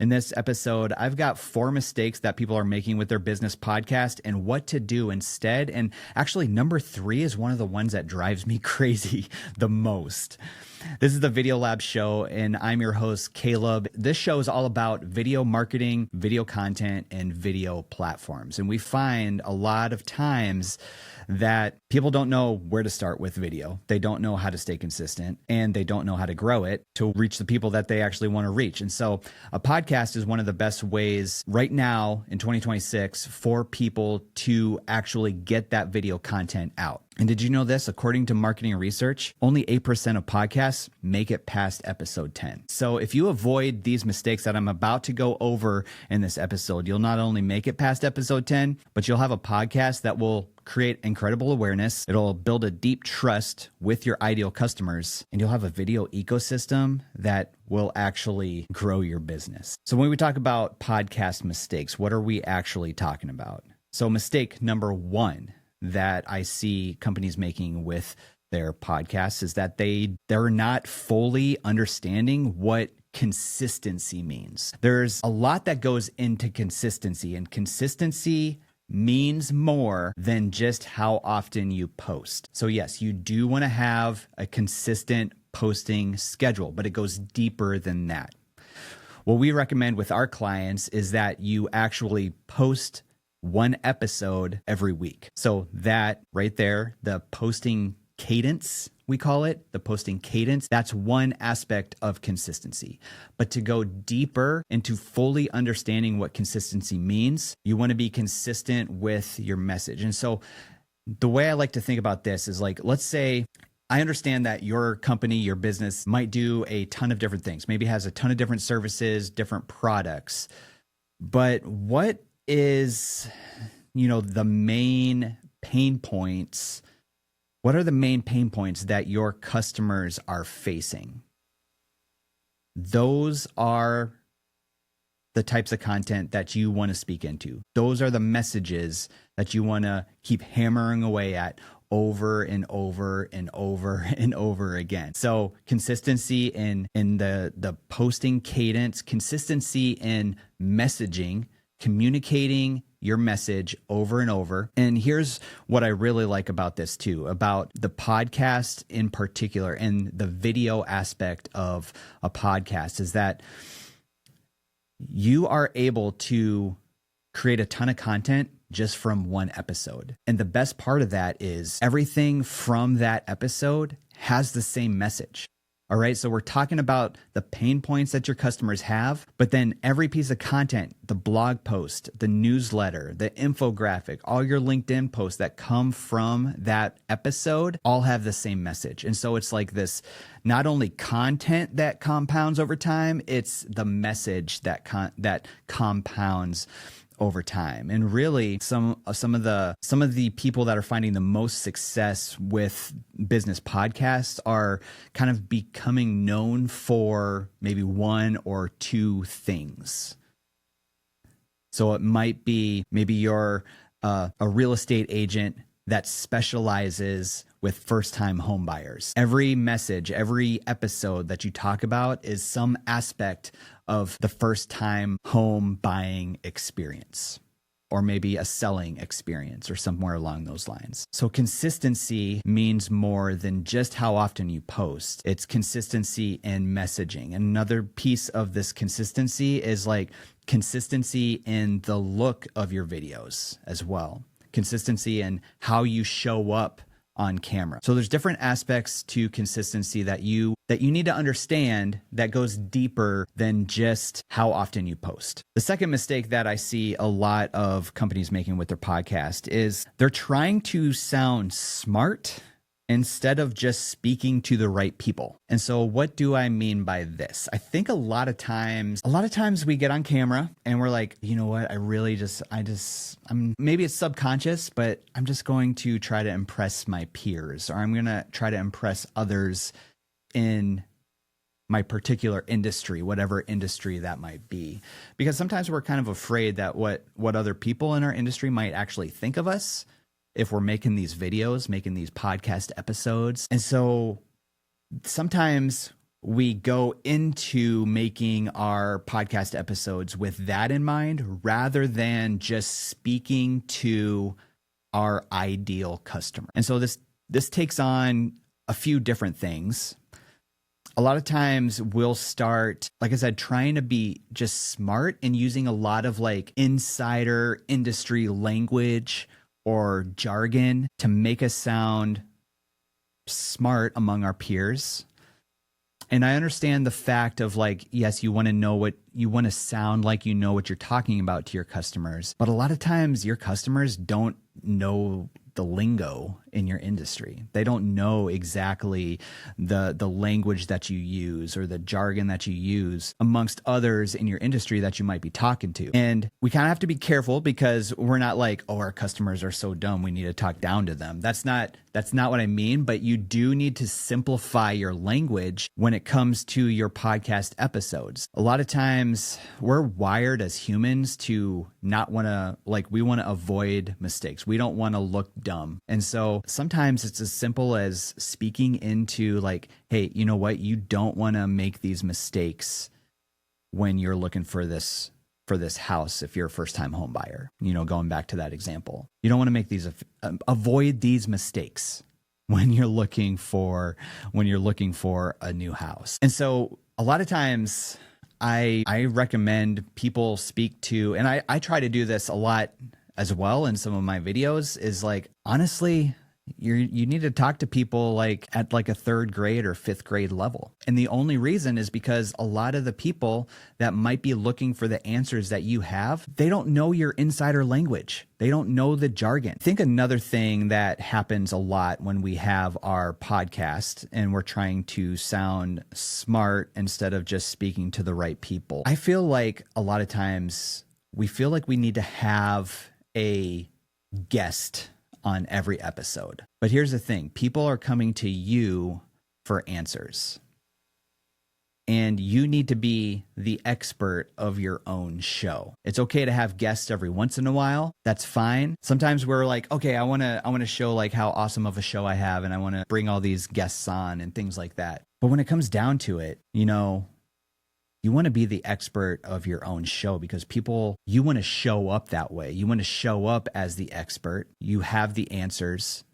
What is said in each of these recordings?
In this episode, I've got 4 mistakes that people are making with their business podcast and what to do instead. And actually, number 3 is one of the ones that drives me crazy the most. This is the Video Lab show, and I'm your host, Caleb. This show is all about video marketing, video content, and video platforms. And we find a lot of times that people don't know where to start with video. They don't know how to stay consistent, and they don't know how to grow it to reach the people that they actually want to reach. And so a podcast is one of the best ways right now in 2026 for people to actually get that video content out. And did you know this? According to marketing research, only 8% of podcasts make it past episode 10. So if you avoid these mistakes that I'm about to go over in this episode, you'll not only make it past episode 10, but you'll have a podcast that will create incredible awareness. It'll build a deep trust with your ideal customers, and you'll have a video ecosystem that will actually grow your business. So when we talk about podcast mistakes, what are we actually talking about? So mistake number 1 that I see companies making with their podcasts is that they're not fully understanding what consistency means. There's a lot that goes into consistency, and consistency means more than just how often you post. So yes, you do want to have a consistent posting schedule, but it goes deeper than that. What we recommend with our clients is that you actually post 1 episode every week. So that right there, the posting cadence, we call it, the posting cadence, that's one aspect of consistency. But to go deeper into fully understanding what consistency means, you want to be consistent with your message. And so the way I like to think about this is like, let's say I understand that your company, your business might do a ton of different things, maybe has a ton of different services, different products. But what is, the main pain points? What are the main pain points that your customers are facing? Those are the types of content that you want to speak into. Those are the messages that you want to keep hammering away at over and over and over and over again. So consistency in the posting cadence, consistency in messaging, communicating your message over and over. And here's what I really like about this too, about the podcast in particular and the video aspect of a podcast, is that you are able to create a ton of content just from 1 episode. And the best part of that is everything from that episode has the same message. All right, so we're talking about the pain points that your customers have, but then every piece of content, the blog post, the newsletter, the infographic, all your LinkedIn posts that come from that episode all have the same message. And so it's like this, not only content that compounds over time, it's the message that compounds over time. And really some of the people that are finding the most success with business podcasts are kind of becoming known for maybe 1 or 2 things. So it might be maybe you're a real estate agent that specializes with first-time home buyers. Every message, every episode that you talk about is some aspect of the first-time home buying experience, or maybe a selling experience or somewhere along those lines. So consistency means more than just how often you post. It's consistency in messaging. Another piece of this consistency is like consistency in the look of your videos as well. Consistency in how you show up on camera. So there's different aspects to consistency that you need to understand that goes deeper than just how often you post. The second mistake that I see a lot of companies making with their podcast is they're trying to sound smart instead of just speaking to the right people. And so what do I mean by this? I think a lot of times we get on camera and we're like, you know what? I'm maybe it's subconscious, but I'm just going to try to impress my peers, or I'm going to try to impress others in my particular industry, whatever industry that might be. Because sometimes we're kind of afraid that what other people in our industry might actually think of us if we're making these videos, making these podcast episodes. And so sometimes we go into making our podcast episodes with that in mind rather than just speaking to our ideal customer. And so this takes on a few different things. A lot of times we'll start, like I said, trying to be just smart and using a lot of like insider industry language or jargon to make us sound smart among our peers. And I understand the fact of like, yes, you want to sound like you know what you're talking about to your customers. But a lot of times your customers don't know the lingo in your industry. They don't know exactly the language that you use or the jargon that you use amongst others in your industry that you might be talking to. And we kind of have to be careful because we're not like, oh, our customers are so dumb, we need to talk down to them. That's not what I mean, but you do need to simplify your language when it comes to your podcast episodes. A lot of times we're wired as humans to not want to, like, we want to avoid mistakes. We don't want to look dumb. And so sometimes it's as simple as speaking into like, hey, you know what? You don't want to make these mistakes when you're looking for this house if you're a first-time home buyer. You know, going back to that example, you don't want to make these avoid these mistakes when you're looking for a new house. And so a lot of times I recommend people speak to, and I try to do this a lot as well in some of my videos, is like, honestly, you need to talk to people like at like a 3rd grade or 5th grade level. And the only reason is because a lot of the people that might be looking for the answers that you have, they don't know your insider language. They don't know the jargon. I think another thing that happens a lot when we have our podcast and we're trying to sound smart instead of just speaking to the right people, I feel like a lot of times we feel like we need to have a guest on every episode. But here's the thing, people are coming to you for answers. And you need to be the expert of your own show. It's okay to have guests every once in a while. That's fine. Sometimes we're like, okay, I want to show like how awesome of a show I have, and I want to bring all these guests on and things like that. But when it comes down to it, you know, you want to be the expert of your own show because you want to show up that way. You want to show up as the expert. You have the answers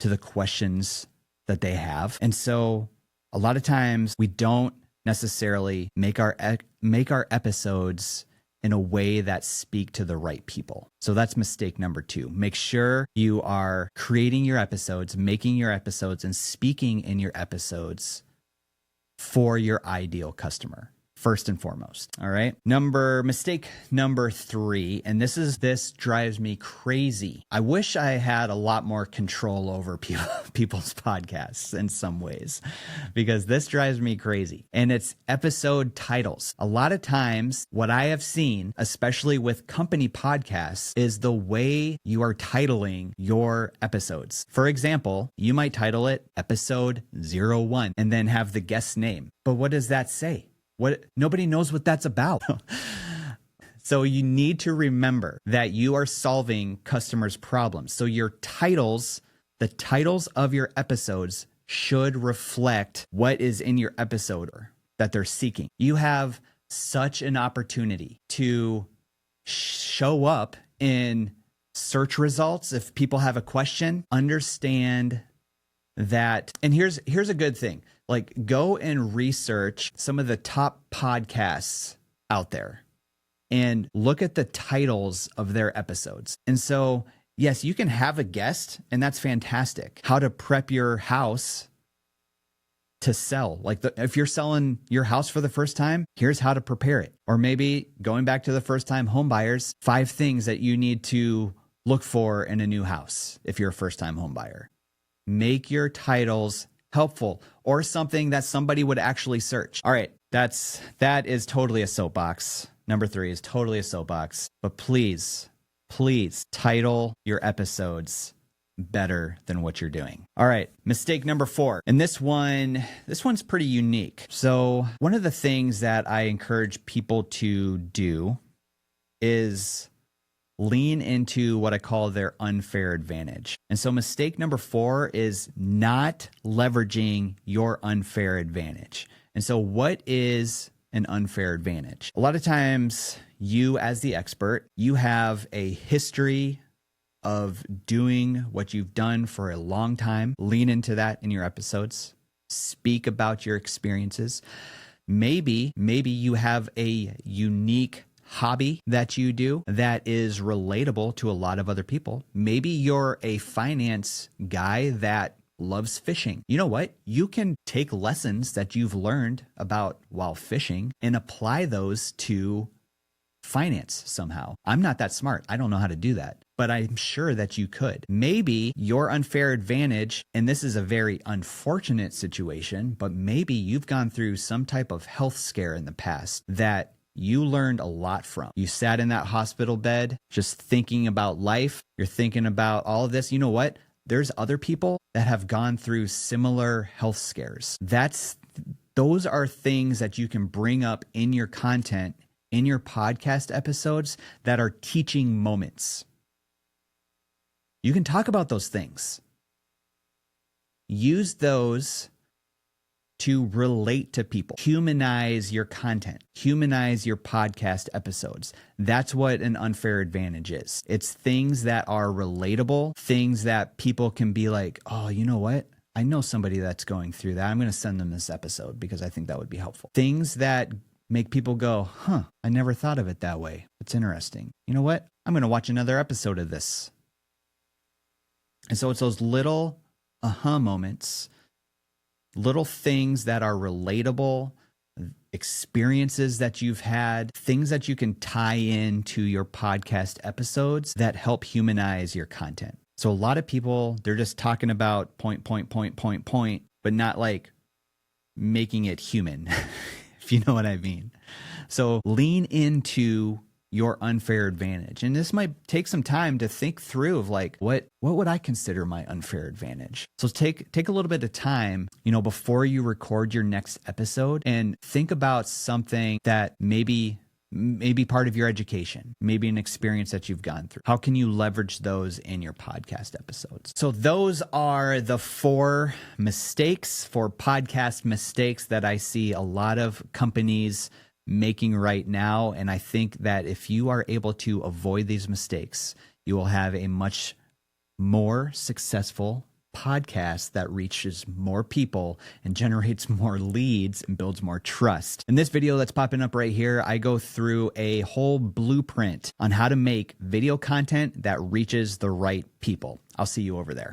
to the questions that they have. And so a lot of times we don't necessarily make our episodes in a way that speak to the right people. So that's mistake number 2. Make sure you are creating your episodes, making your episodes, and speaking in your episodes for your ideal customer. First and foremost. All right. Mistake number 3. And this drives me crazy. I wish I had a lot more control over people's podcasts in some ways, because this drives me crazy. And it's episode titles. A lot of times what I have seen, especially with company podcasts, is the way you are titling your episodes. For example, you might title it episode 01 and then have the guest name. But what does that say? Nobody knows what that's about. So you need to remember that you are solving customers' problems. So your titles, the titles of your episodes, should reflect what is in your episode that they're seeking. You have such an opportunity to show up in search results. If people have a question, understand that. And here's a good thing. Like, go and research some of the top podcasts out there and look at the titles of their episodes. And so, yes, you can have a guest, and that's fantastic. How to prep your house to sell. Like, if you're selling your house for the first time, here's how to prepare it. Or maybe going back to the first-time home buyers, 5 things that you need to look for in a new house if you're a first-time home buyer. Make your titles helpful or something that somebody would actually search. All right, that is totally a soapbox. Number 3 is totally a soapbox. But please title your episodes better than what you're doing. All right, mistake number 4. And this one's pretty unique. So one of the things that I encourage people to do is lean into what I call their unfair advantage. And so mistake number 4 is not leveraging your unfair advantage. And so what is an unfair advantage? A lot of times you as the expert, you have a history of doing what you've done for a long time. Lean into that in your episodes. Speak about your experiences. Maybe you have a unique hobby that you do that is relatable to a lot of other people. Maybe you're a finance guy that loves fishing. You know what? You can take lessons that you've learned about while fishing and apply those to finance somehow. I'm not that smart. I don't know how to do that, but I'm sure that you could. Maybe your unfair advantage, and this is a very unfortunate situation, but maybe you've gone through some type of health scare in the past that you learned a lot from. You sat in that hospital bed just thinking about life. You're thinking about all of this. You know what? There's other people that have gone through similar health scares. Those are things that you can bring up in your content, in your podcast episodes that are teaching moments. You can talk about those things. Use those to relate to people. Humanize your content. Humanize your podcast episodes. That's what an unfair advantage is. It's things that are relatable, things that people can be like, oh, you know what? I know somebody that's going through that. I'm going to send them this episode because I think that would be helpful. Things that make people go, huh, I never thought of it that way. It's interesting. You know what? I'm going to watch another episode of this. And so it's those little aha moments, little things that are relatable, experiences that you've had, things that you can tie into your podcast episodes that help humanize your content. So a lot of people, they're just talking about point, but not like making it human, if you know what I mean. So lean into your unfair advantage. And this might take some time to think through of like, what would I consider my unfair advantage? So take a little bit of time, before you record your next episode and think about something that maybe part of your education, maybe an experience that you've gone through. How can you leverage those in your podcast episodes? So those are the 4 podcast mistakes that I see a lot of companies making right now. And I think that if you are able to avoid these mistakes, you will have a much more successful podcast that reaches more people and generates more leads and builds more trust. In this video that's popping up right here, I go through a whole blueprint on how to make video content that reaches the right people. I'll see you over there.